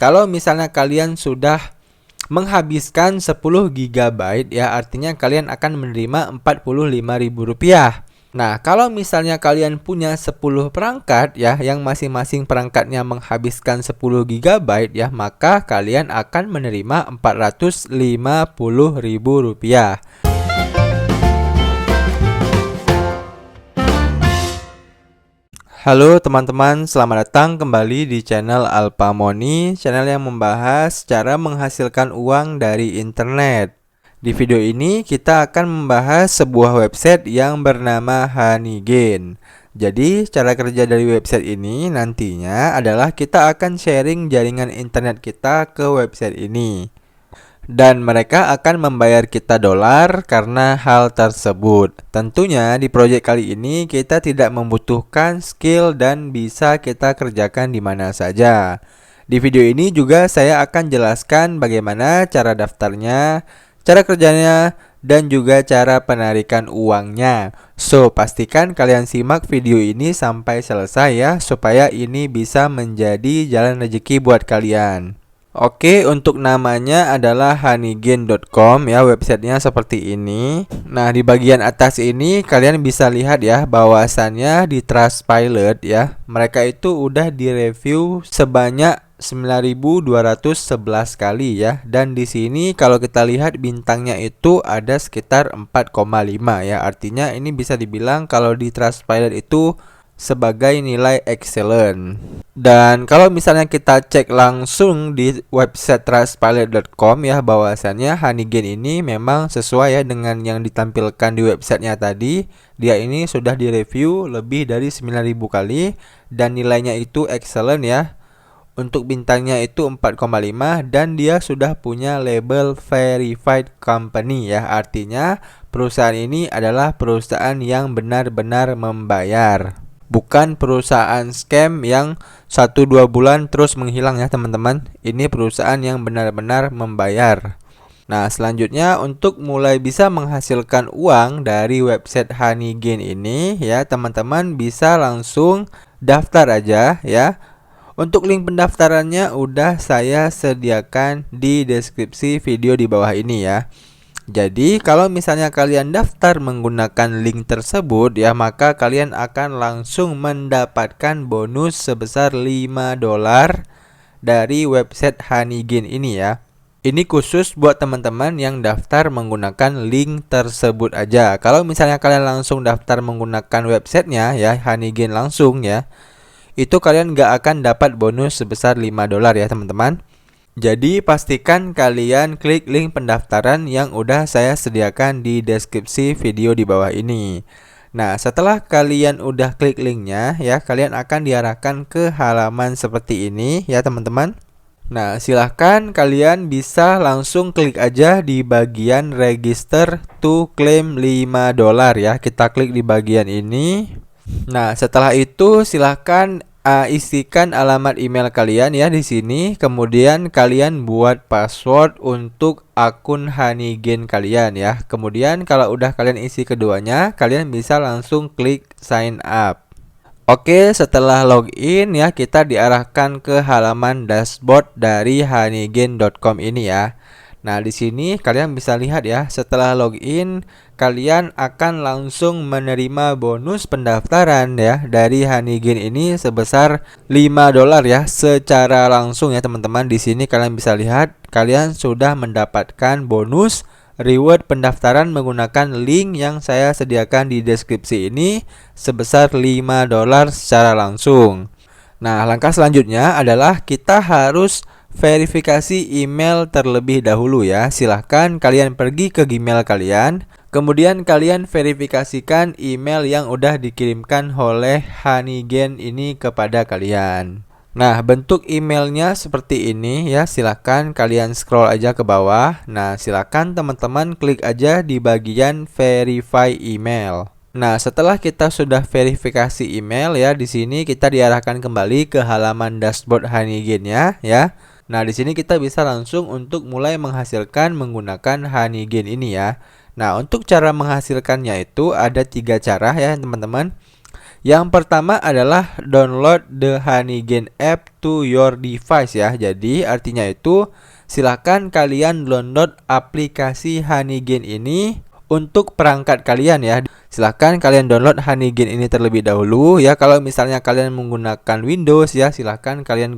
kalau misalnya kalian sudah menghabiskan 10 GB ya, artinya kalian akan menerima Rp45.000. Nah, kalau misalnya kalian punya 10 perangkat ya, yang masing-masing perangkatnya menghabiskan 10 GB ya, maka kalian akan menerima Rp450.000. Halo teman-teman, selamat datang kembali di channel Alpamoni, channel yang membahas cara menghasilkan uang dari internet. Di video ini kita akan membahas sebuah website yang bernama Honeygain. Jadi cara kerja dari website ini nantinya adalah kita akan sharing jaringan internet kita ke website ini. Dan mereka akan membayar kita dolar karena hal tersebut. Tentunya di proyek kali ini kita tidak membutuhkan skill dan bisa kita kerjakan di mana saja. Di video ini juga saya akan jelaskan bagaimana cara daftarnya, cara kerjanya, dan juga cara penarikan uangnya. So, pastikan kalian simak video ini sampai selesai ya, supaya ini bisa menjadi jalan rezeki buat kalian. Oke, untuk namanya adalah honeygain.com ya, websitenya seperti ini. Nah, di bagian atas ini kalian bisa lihat ya, bahwasannya di Trustpilot ya, mereka itu udah direview sebanyak 9.211 kali ya. Dan di sini kalau kita lihat bintangnya itu ada sekitar 4,5 ya. Artinya ini bisa dibilang kalau di Trustpilot itu sebagai nilai excellent. Dan kalau misalnya kita cek langsung di website trustpilot.com ya, bahwasannya Honeygain ini memang sesuai ya dengan yang ditampilkan di websitenya tadi. Dia ini sudah direview lebih dari 9.000 kali dan nilainya itu excellent ya. Untuk bintangnya itu 4,5 dan dia sudah punya label verified company ya. Artinya perusahaan ini adalah perusahaan yang benar-benar membayar. Bukan perusahaan scam yang 1-2 bulan terus menghilang ya teman-teman. Ini perusahaan yang benar-benar membayar. Nah, selanjutnya untuk mulai bisa menghasilkan uang dari website Honeygain ini ya, teman-teman bisa langsung daftar aja ya. Untuk link pendaftarannya udah saya sediakan di deskripsi video di bawah ini ya. Jadi kalau misalnya kalian daftar menggunakan link tersebut ya, maka kalian akan langsung mendapatkan bonus sebesar $5 dari website Honeygain ini ya. Ini khusus buat teman-teman yang daftar menggunakan link tersebut aja. Kalau misalnya kalian langsung daftar menggunakan websitenya ya, Honeygain langsung ya, itu kalian gak akan dapat bonus sebesar $5 ya teman-teman. Jadi pastikan kalian klik link pendaftaran yang udah saya sediakan di deskripsi video di bawah ini. Nah, setelah kalian udah klik linknya ya, kalian akan diarahkan ke halaman seperti ini ya teman-teman. Nah, silahkan kalian bisa langsung klik aja di bagian register to claim $5 ya. Kita klik di bagian ini. Nah, setelah itu silahkan isikan alamat email kalian ya di sini. Kemudian kalian buat password untuk akun Honeygain kalian ya. Kemudian kalau udah kalian isi keduanya, kalian bisa langsung klik sign up. Oke, setelah login ya, kita diarahkan ke halaman dashboard dari honeygain.com ini ya. Nah, di sini kalian bisa lihat ya, setelah login kalian akan langsung menerima bonus pendaftaran ya dari Honeygain ini sebesar $5 ya, secara langsung ya teman-teman. Di sini kalian bisa lihat kalian sudah mendapatkan bonus reward pendaftaran menggunakan link yang saya sediakan di deskripsi ini sebesar $5 secara langsung. Nah, langkah selanjutnya adalah kita harus verifikasi email terlebih dahulu ya. Silahkan kalian pergi ke Gmail kalian, kemudian kalian verifikasikan email yang udah dikirimkan oleh Honeygain ini kepada kalian. Nah, bentuk emailnya seperti ini ya. Silahkan kalian scroll aja ke bawah. Nah, silahkan teman-teman klik aja di bagian verify email. Nah, setelah kita sudah verifikasi email ya, di sini kita diarahkan kembali ke halaman dashboard Honeygain-nya ya. Nah, di sini kita bisa langsung untuk mulai menghasilkan menggunakan Honeygain ini ya. Nah, untuk cara menghasilkannya itu ada 3 cara ya teman-teman. Yang pertama adalah download the Honeygain app to your device ya. Jadi artinya itu silakan kalian download aplikasi Honeygain ini untuk perangkat kalian ya. Silahkan kalian download Honeygain ini terlebih dahulu ya. Kalau misalnya kalian menggunakan Windows ya, silahkan kalian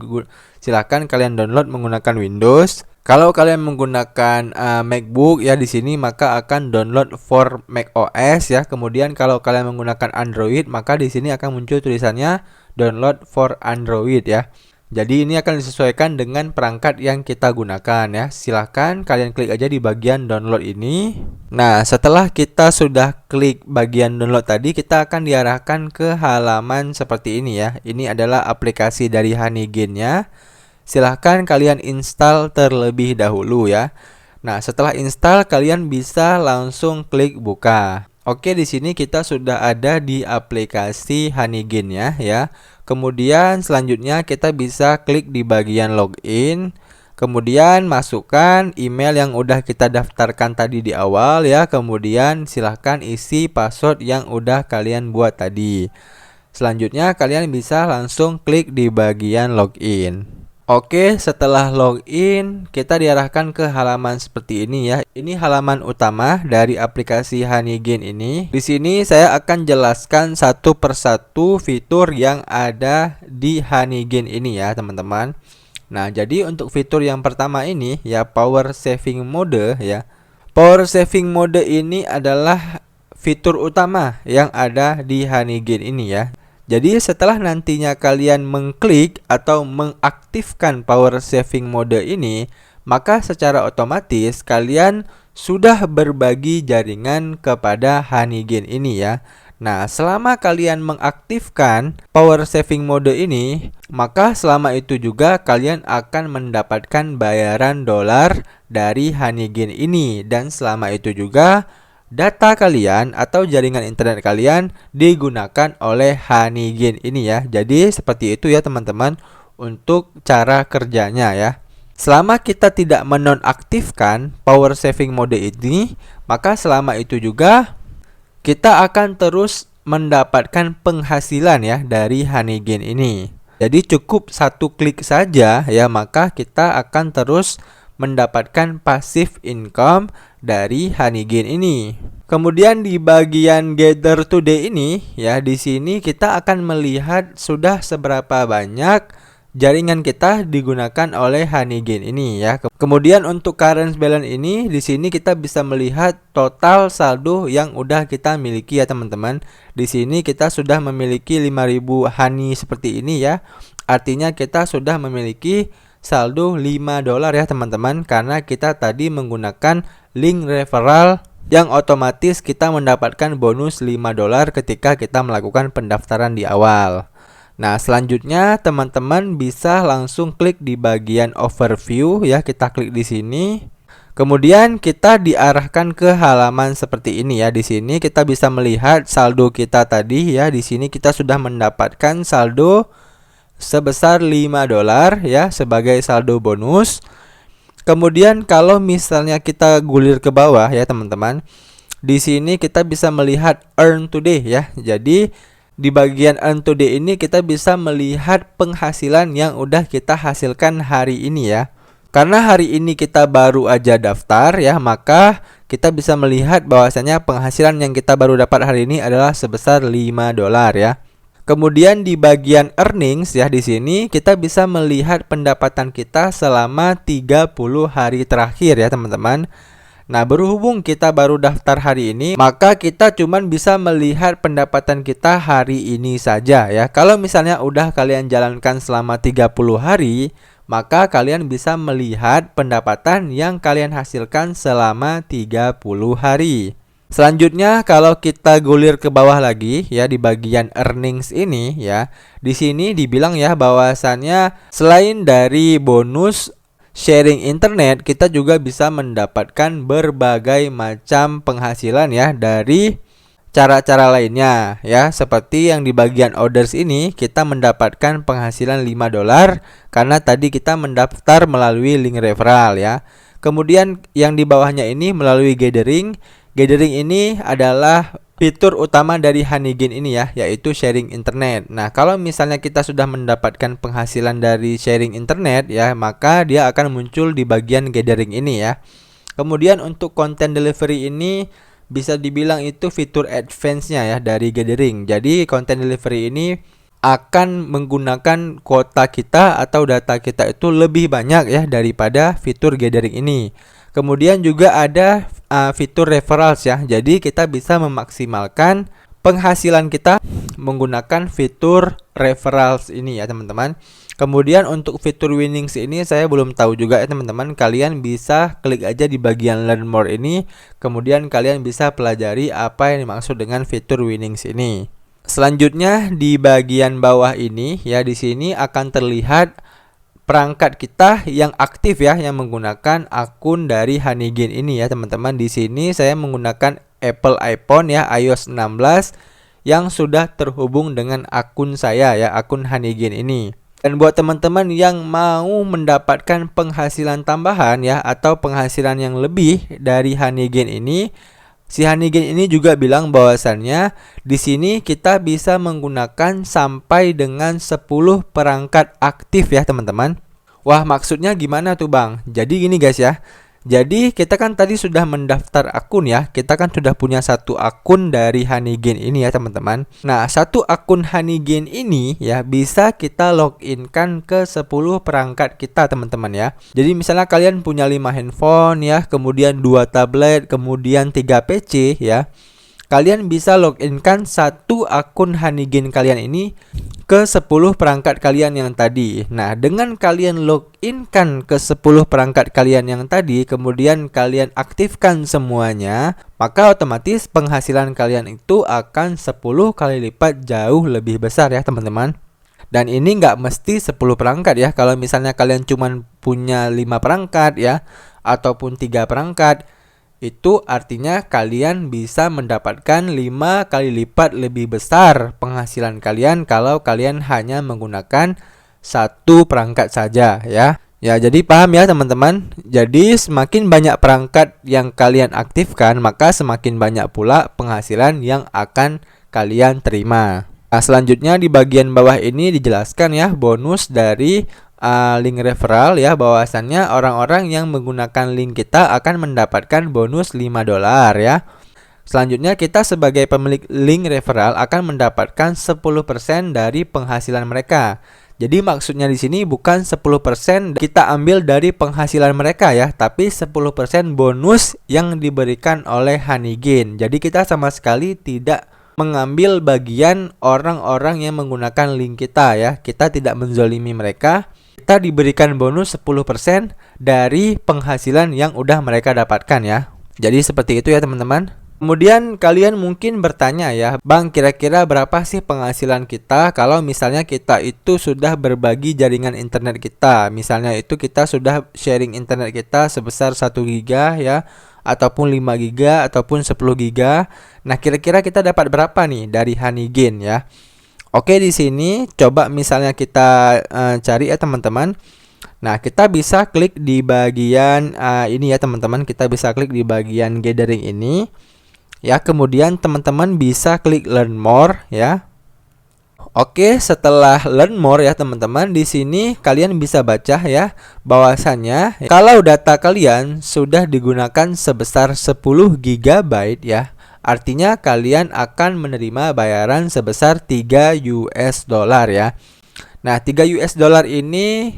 download menggunakan Windows. Kalau kalian menggunakan MacBook ya, di sini maka akan download for macOS ya. Kemudian kalau kalian menggunakan Android, maka di sini akan muncul tulisannya download for Android ya. Jadi ini akan disesuaikan dengan perangkat yang kita gunakan ya. Silahkan kalian klik aja di bagian download ini. Nah, setelah kita sudah klik bagian download tadi, kita akan diarahkan ke halaman seperti ini ya. Ini adalah aplikasi dari Honeygain-nya. Silahkan kalian install terlebih dahulu ya. Nah, setelah install kalian bisa langsung klik buka. Oke, di sini kita sudah ada di aplikasi Honeygain ya. Kemudian selanjutnya kita bisa klik di bagian login. Kemudian masukkan email yang udah kita daftarkan tadi di awal ya. Kemudian silahkan isi password yang udah kalian buat tadi. Selanjutnya kalian bisa langsung klik di bagian login. Oke, setelah login, kita diarahkan ke halaman seperti ini ya. Ini halaman utama dari aplikasi Honeygain ini. Di sini saya akan jelaskan satu persatu fitur yang ada di Honeygain ini ya, teman-teman. Nah, jadi untuk fitur yang pertama ini ya, power saving mode ya. Power saving mode ini adalah fitur utama yang ada di Honeygain ini ya. Jadi setelah nantinya kalian mengklik atau mengaktifkan power saving mode ini, maka secara otomatis kalian sudah berbagi jaringan kepada Honeygain ini ya. Nah, selama kalian mengaktifkan power saving mode ini, maka selama itu juga kalian akan mendapatkan bayaran dolar dari Honeygain ini. Dan selama itu juga data kalian atau jaringan internet kalian digunakan oleh Honeygain ini ya. Jadi seperti itu ya teman-teman untuk cara kerjanya ya. Selama kita tidak menonaktifkan power saving mode ini, maka selama itu juga kita akan terus mendapatkan penghasilan ya dari Honeygain ini. Jadi cukup satu klik saja ya, maka kita akan terus mendapatkan passive income dari Honeygain ini. Kemudian di bagian gather today ini ya, di sini kita akan melihat sudah seberapa banyak jaringan kita digunakan oleh Honeygain ini ya. Kemudian untuk current balance ini, di sini kita bisa melihat total saldo yang udah kita miliki ya teman-teman. Di sini kita sudah memiliki 5.000 honey seperti ini ya. Artinya kita sudah memiliki saldo 5 dolar ya teman-teman, karena kita tadi menggunakan link referral yang otomatis kita mendapatkan bonus 5 dolar ketika kita melakukan pendaftaran di awal. Nah, selanjutnya teman-teman bisa langsung klik di bagian overview ya, kita klik di sini. Kemudian kita diarahkan ke halaman seperti ini ya. Di sini kita bisa melihat saldo kita tadi ya. Di sini kita sudah mendapatkan saldo sebesar 5 dolar ya sebagai saldo bonus. Kemudian kalau misalnya kita gulir ke bawah ya teman-teman, di sini kita bisa melihat earn today ya. Jadi di bagian earn today ini kita bisa melihat penghasilan yang udah kita hasilkan hari ini ya. Karena hari ini kita baru aja daftar ya, maka kita bisa melihat bahwasanya penghasilan yang kita baru dapat hari ini adalah sebesar 5 dolar ya. Kemudian di bagian earnings ya, di sini kita bisa melihat pendapatan kita selama 30 hari terakhir ya teman-teman. Nah, berhubung kita baru daftar hari ini, maka kita cuman bisa melihat pendapatan kita hari ini saja ya. Kalau misalnya udah kalian jalankan selama 30 hari, maka kalian bisa melihat pendapatan yang kalian hasilkan selama 30 hari. Selanjutnya kalau kita gulir ke bawah lagi ya, di bagian earnings ini ya, di sini dibilang ya bahwasannya selain dari bonus sharing internet, kita juga bisa mendapatkan berbagai macam penghasilan ya dari cara-cara lainnya ya. Seperti yang di bagian orders ini, kita mendapatkan penghasilan 5 dolar karena tadi kita mendaftar melalui link referral ya. Kemudian yang di bawahnya ini melalui gathering. Gathering ini adalah fitur utama dari Honeygain ini ya, yaitu sharing internet. Nah, kalau misalnya kita sudah mendapatkan penghasilan dari sharing internet ya, maka dia akan muncul di bagian gathering ini ya. Kemudian untuk content delivery ini bisa dibilang itu fitur advance-nya ya dari gathering. Jadi content delivery ini akan menggunakan kuota kita atau data kita itu lebih banyak ya daripada fitur gathering ini. Kemudian juga ada fitur referrals ya. Jadi kita bisa memaksimalkan penghasilan kita menggunakan fitur referrals ini ya teman-teman. Kemudian untuk fitur winnings ini saya belum tahu juga ya teman-teman. Kalian bisa klik aja di bagian learn more ini. Kemudian kalian bisa pelajari apa yang dimaksud dengan fitur winnings ini. Selanjutnya di bagian bawah ini ya, di sini akan terlihat perangkat kita yang aktif ya, yang menggunakan akun dari Honeygain ini ya teman-teman. Di sini saya menggunakan Apple iPhone ya, iOS 16 yang sudah terhubung dengan akun saya ya, akun Honeygain ini. Dan buat teman-teman yang mau mendapatkan penghasilan tambahan ya, atau penghasilan yang lebih dari Honeygain ini, si Honeygain ini juga bilang bahwasannya di sini kita bisa menggunakan sampai dengan 10 perangkat aktif ya teman-teman. Wah, maksudnya gimana tuh Bang? Jadi gini guys ya. Jadi kita kan tadi sudah mendaftar akun ya. Kita kan sudah punya satu akun dari Honeygain ini ya teman-teman. Nah, satu akun Honeygain ini ya bisa kita login kan ke 10 perangkat kita teman-teman ya. Jadi misalnya kalian punya 5 handphone ya, kemudian 2 tablet, kemudian 3 PC ya. Kalian bisa login kan satu akun Honeygain kalian ini ke 10 perangkat kalian yang tadi. Nah, dengan kalian login kan ke 10 perangkat kalian yang tadi, kemudian kalian aktifkan semuanya, maka otomatis penghasilan kalian itu akan 10 kali lipat jauh lebih besar ya teman-teman. Dan ini nggak mesti 10 perangkat ya. Kalau misalnya kalian cuman punya 5 perangkat ya, ataupun 3 perangkat, itu artinya kalian bisa mendapatkan 5 kali lipat lebih besar penghasilan kalian kalau kalian hanya menggunakan satu perangkat saja ya. Ya, jadi paham ya teman-teman. Jadi semakin banyak perangkat yang kalian aktifkan, maka semakin banyak pula penghasilan yang akan kalian terima. Nah, selanjutnya di bagian bawah ini dijelaskan ya bonus dari link referral ya, bahwasannya orang-orang yang menggunakan link kita akan mendapatkan bonus $5 ya. Selanjutnya kita sebagai pemilik link referral akan mendapatkan 10% dari penghasilan mereka. Jadi maksudnya di sini bukan 10% kita ambil dari penghasilan mereka ya, tapi 10% bonus yang diberikan oleh Honeygain. Jadi kita sama sekali tidak mengambil bagian orang-orang yang menggunakan link kita ya. Kita tidak menzolimi mereka. Kita diberikan bonus 10% dari penghasilan yang udah mereka dapatkan ya. Jadi seperti itu ya teman-teman. Kemudian kalian mungkin bertanya ya, Bang, kira-kira berapa sih penghasilan kita kalau misalnya kita itu sudah berbagi jaringan internet kita. Misalnya itu kita sudah sharing internet kita sebesar 1 giga ya, ataupun 5 giga, ataupun 10 giga. Nah, kira-kira kita dapat berapa nih dari Honeygain ya. Oke, di sini coba misalnya kita cari ya teman-teman. Nah, kita bisa klik di bagian ini ya teman-teman. Kita bisa klik di bagian gathering ini. Ya, kemudian teman-teman bisa klik learn more ya. Oke, setelah learn more ya teman-teman, di sini kalian bisa baca ya bahwasannya kalau data kalian sudah digunakan sebesar 10 GB ya, artinya kalian akan menerima bayaran sebesar 3 US dollar ya. Nah, 3 US dollar ini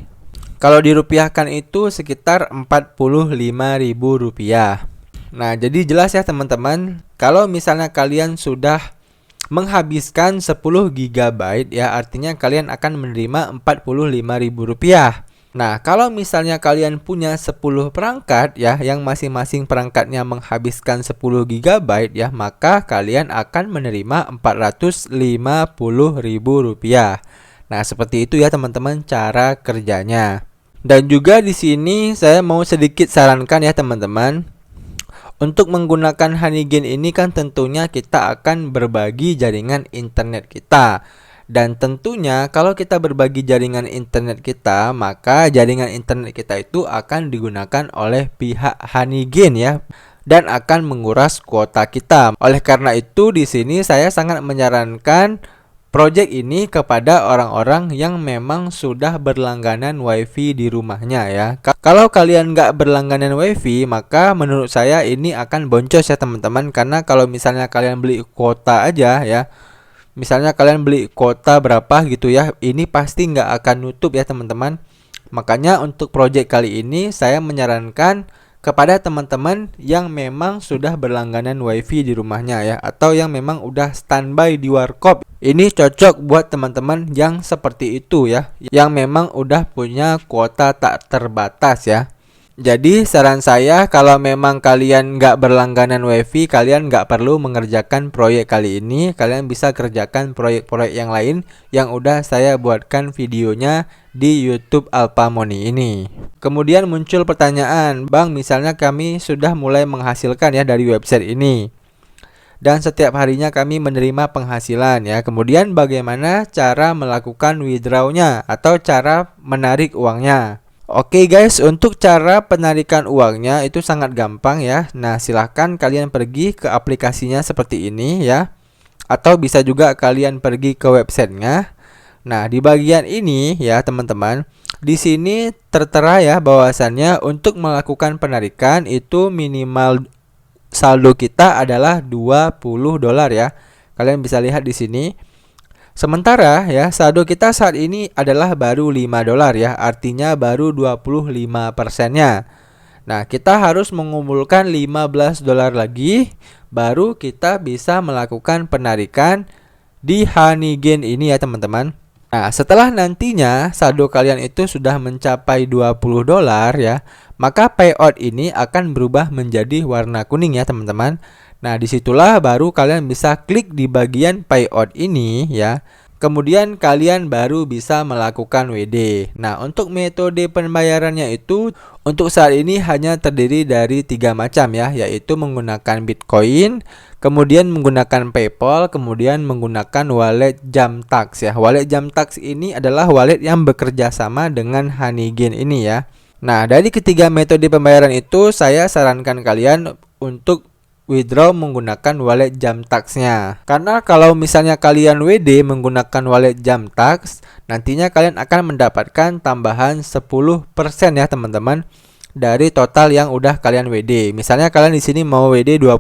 kalau dirupiahkan itu sekitar 45.000 rupiah. Nah, jadi jelas ya teman-teman, kalau misalnya kalian sudah menghabiskan 10 GB ya, artinya kalian akan menerima 45.000 rupiah. Nah, kalau misalnya kalian punya 10 perangkat ya, yang masing-masing perangkatnya menghabiskan 10 GB ya, maka kalian akan menerima 450.000 rupiah. Nah, seperti itu ya teman-teman cara kerjanya. Dan juga di sini saya mau sedikit sarankan ya teman-teman. Untuk menggunakan Honeygain ini kan tentunya kita akan berbagi jaringan internet kita. Dan tentunya kalau kita berbagi jaringan internet kita, maka jaringan internet kita itu akan digunakan oleh pihak Honeygain ya. dan akan menguras kuota kita. Oleh karena itu di sini saya sangat menyarankan project ini kepada orang-orang yang memang sudah berlangganan WiFi di rumahnya ya. Kalau kalian nggak berlangganan WiFi, maka menurut saya ini akan boncos ya teman-teman. Karena kalau misalnya kalian beli kuota aja ya, misalnya kalian beli kuota berapa gitu ya, ini pasti nggak akan nutup ya teman-teman. Makanya untuk project kali ini saya menyarankan kepada teman-teman yang memang sudah berlangganan WiFi di rumahnya ya, atau yang memang udah standby di warkop. Ini cocok buat teman-teman yang seperti itu ya, yang memang udah punya kuota tak terbatas ya. Jadi saran saya, kalau memang kalian nggak berlangganan WiFi, kalian nggak perlu mengerjakan proyek kali ini. Kalian bisa kerjakan proyek-proyek yang lain yang udah saya buatkan videonya di YouTube Alphamony ini. Kemudian muncul pertanyaan, Bang, misalnya kami sudah mulai menghasilkan ya dari website ini, dan setiap harinya kami menerima penghasilan ya. Kemudian bagaimana cara melakukan withdrawnya atau cara menarik uangnya? Oke guys, untuk cara penarikan uangnya itu sangat gampang ya. Nah, silahkan kalian pergi ke aplikasinya seperti ini ya, atau bisa juga kalian pergi ke websitenya. Nah, di bagian ini ya teman-teman, di sini tertera ya bahwasannya untuk melakukan penarikan itu minimal saldo kita adalah $20 ya. Kalian bisa lihat di sini. Sementara ya saldo kita saat ini adalah baru $5 ya, artinya baru 25%-nya. Nah, kita harus mengumpulkan $15 lagi baru kita bisa melakukan penarikan di Honeygain ini ya teman-teman. Nah, setelah nantinya saldo kalian itu sudah mencapai $20 ya, maka payout ini akan berubah menjadi warna kuning ya teman-teman. Nah, disitulah baru kalian bisa klik di bagian payout ini ya. Kemudian kalian baru bisa melakukan WD. Nah, untuk metode pembayarannya itu untuk saat ini hanya terdiri dari 3 macam ya, yaitu menggunakan Bitcoin, kemudian menggunakan PayPal, kemudian menggunakan wallet Jamtax ya. Wallet Jamtax ini adalah wallet yang bekerja sama dengan Honeygain ini ya. Nah, dari ketiga metode pembayaran itu saya sarankan kalian untuk withdraw menggunakan wallet Jamtax-nya. Karena kalau misalnya kalian WD menggunakan wallet Jamtax, nantinya kalian akan mendapatkan tambahan 10% ya teman-teman dari total yang udah kalian WD. Misalnya kalian di sini mau WD $20,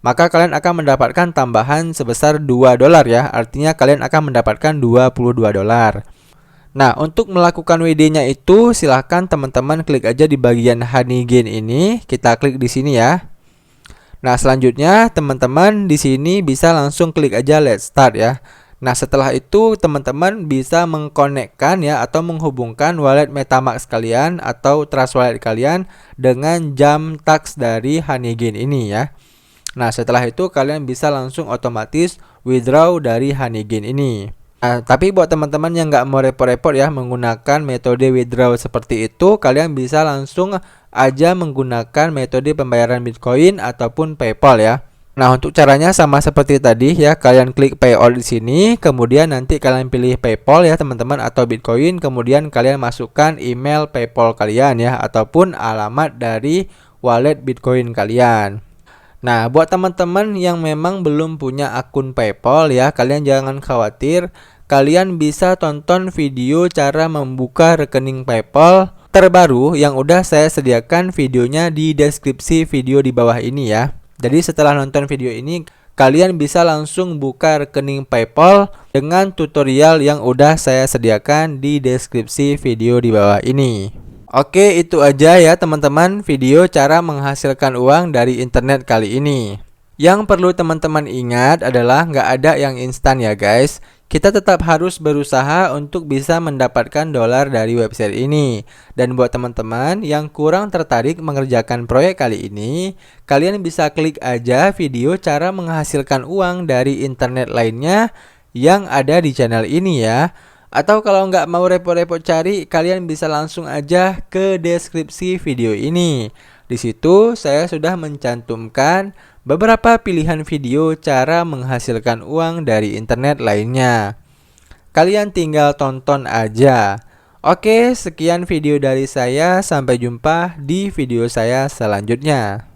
maka kalian akan mendapatkan tambahan sebesar $2 ya. Artinya kalian akan mendapatkan $22. Nah, untuk melakukan WD-nya itu silahkan teman-teman klik aja di bagian Honeygain ini. Kita klik di sini ya. Nah, selanjutnya teman-teman di sini bisa langsung klik aja Let's Start ya. Nah, setelah itu teman-teman bisa mengkonekkan ya atau menghubungkan wallet MetaMask kalian atau Trust Wallet kalian dengan Jamtax dari Honeygain ini ya. Nah, setelah itu kalian bisa langsung otomatis withdraw dari Honeygain ini. Nah, tapi buat teman-teman yang nggak mau repot-repot ya menggunakan metode withdraw seperti itu, kalian bisa langsung aja menggunakan metode pembayaran Bitcoin ataupun PayPal ya. Nah, untuk caranya sama seperti tadi ya, kalian klik payout di sini, kemudian nanti kalian pilih PayPal ya teman-teman atau Bitcoin, kemudian kalian masukkan email PayPal kalian ya ataupun alamat dari wallet Bitcoin kalian. Nah, buat teman-teman yang memang belum punya akun PayPal ya, kalian jangan khawatir. Kalian bisa tonton video cara membuka rekening PayPal terbaru yang udah saya sediakan videonya di deskripsi video di bawah ini ya. Jadi setelah nonton video ini, kalian bisa langsung buka rekening PayPal dengan tutorial yang udah saya sediakan di deskripsi video di bawah ini. Oke, itu aja ya teman-teman video cara menghasilkan uang dari internet kali ini. Yang perlu teman-teman ingat adalah nggak ada yang instan ya guys. Kita tetap harus berusaha untuk bisa mendapatkan dolar dari website ini. Dan buat teman-teman yang kurang tertarik mengerjakan proyek kali ini, kalian bisa klik aja video cara menghasilkan uang dari internet lainnya yang ada di channel ini ya. Atau kalau nggak mau repot-repot cari, kalian bisa langsung aja ke deskripsi video ini. Di situ saya sudah mencantumkan beberapa pilihan video cara menghasilkan uang dari internet lainnya. Kalian tinggal tonton aja. Oke, sekian video dari saya. Sampai jumpa di video saya selanjutnya.